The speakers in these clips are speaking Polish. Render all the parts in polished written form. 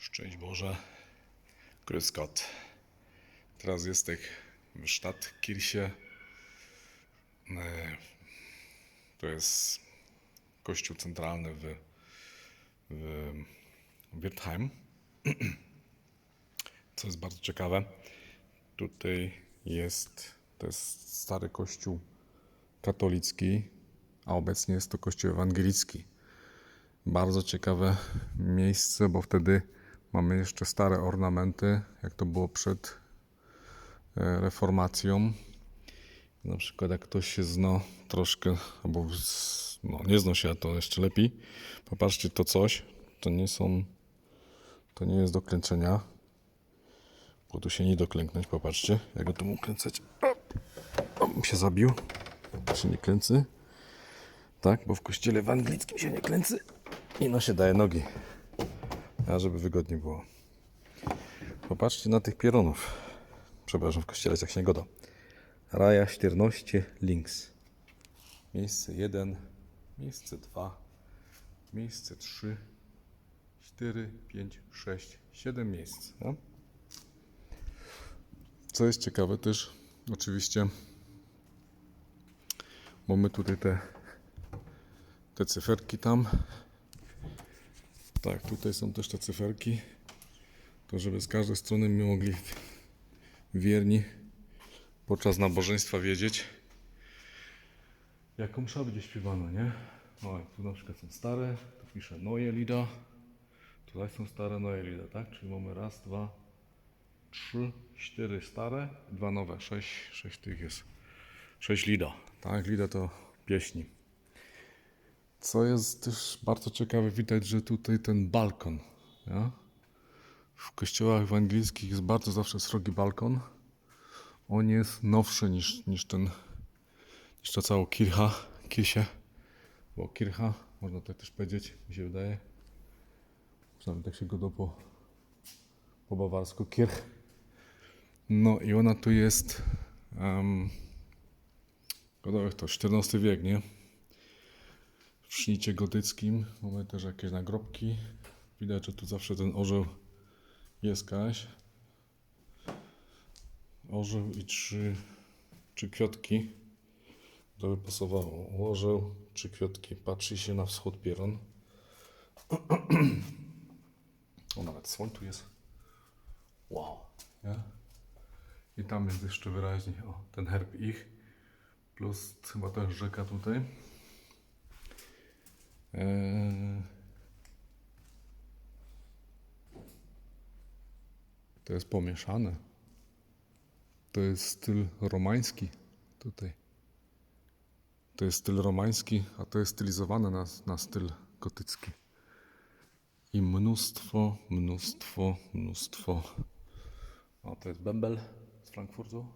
Szczęść Boże, Grüß Gott. Teraz jestem w Stadtkirche. To jest kościół centralny w Wertheim. Co jest bardzo ciekawe, tutaj to jest stary kościół katolicki, a obecnie jest to kościół ewangelicki. Bardzo ciekawe miejsce, bo wtedy mamy jeszcze stare ornamenty, jak to było przed reformacją. Na przykład jak ktoś się zna troszkę, albo nie zna się, a to jeszcze lepiej. Popatrzcie, to coś, to nie jest do klęczenia, bo tu się nie doklęknąć, popatrzcie, jak go tu mógł kręcać. O, się zabił, to się nie klęcy. Tak, bo w kościele ewangelickim się nie klęcy i no się daje nogi, a żeby wygodnie było. Popatrzcie na tych pieronów. Przepraszam, w kościele tak się nie goda. Raja 14 links. Miejsce 1, miejsce 2, miejsce 3, 4, 5, 6, 7 miejsc. No? Co jest ciekawe też, oczywiście, mamy tutaj te cyferki tam. Tak, tutaj są też te cyferki. To żeby z każdej strony my mogli wierni podczas nabożeństwa wiedzieć, jaką msza będzie śpiewana, nie? O, tu na przykład są stare, tu pisze Neue Lieder. Tutaj są stare Neue Lieder, tak? Czyli mamy raz, dwa, 3, 4 stare, 2 nowe, 6 tych jest. 6 Lieder, tak? Lieder to pieśni. Co jest też bardzo ciekawe, widać, że tutaj ten balkon, ja? W kościołach ewangelickich jest bardzo zawsze srogi balkon. On jest nowszy niż ta cała kirche, bo kircha, można tak też powiedzieć, mi się wydaje. Przynajmniej tak się go do po bawarsku, kirch. No i ona tu jest, to XIV wiek, nie? W sznicie gotyckim mamy też jakieś nagrobki. Widać, że tu zawsze ten orzeł jest jakaś. Orzeł i trzy kwiatki. To by pasowało. Orzeł, 3 kwiatki. Patrzy się na wschód pieron. O, nawet słoń tu jest. Wow. Nie? I tam jest jeszcze wyraźnie ten herb ich. Plus chyba też rzeka tutaj. To jest pomieszane. To jest styl romański tutaj. To jest styl romański, a to jest stylizowane na styl gotycki. I mnóstwo. O, to jest bembel z Frankfurtu.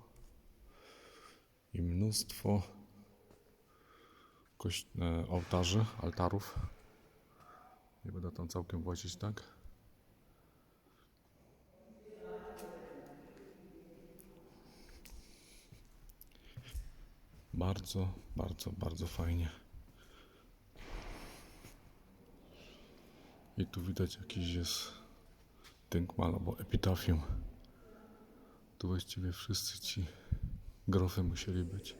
I mnóstwo altarów. Nie będę tam całkiem włazić, tak? Bardzo fajnie. I tu widać jakiś jest denkmal albo epitafium. Tu właściwie wszyscy ci grofy musieli być.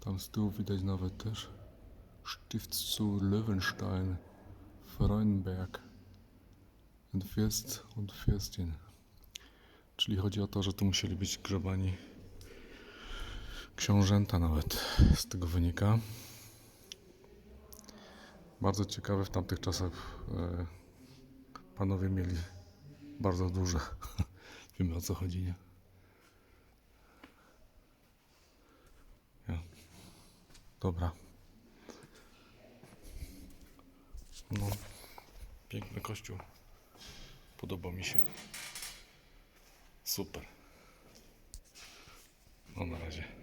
Tam z tyłu widać nawet też Stift zu Löwenstein, Freudenberg und Fürst und Fürstin. Czyli chodzi o to, że tu musieli być grzebani książęta nawet, z tego wynika. Bardzo ciekawe, w tamtych czasach panowie mieli bardzo duże. Wiemy, o co chodzi, nie? Ja. Dobra. No, piękny kościół. Podoba mi się. Super. No na razie.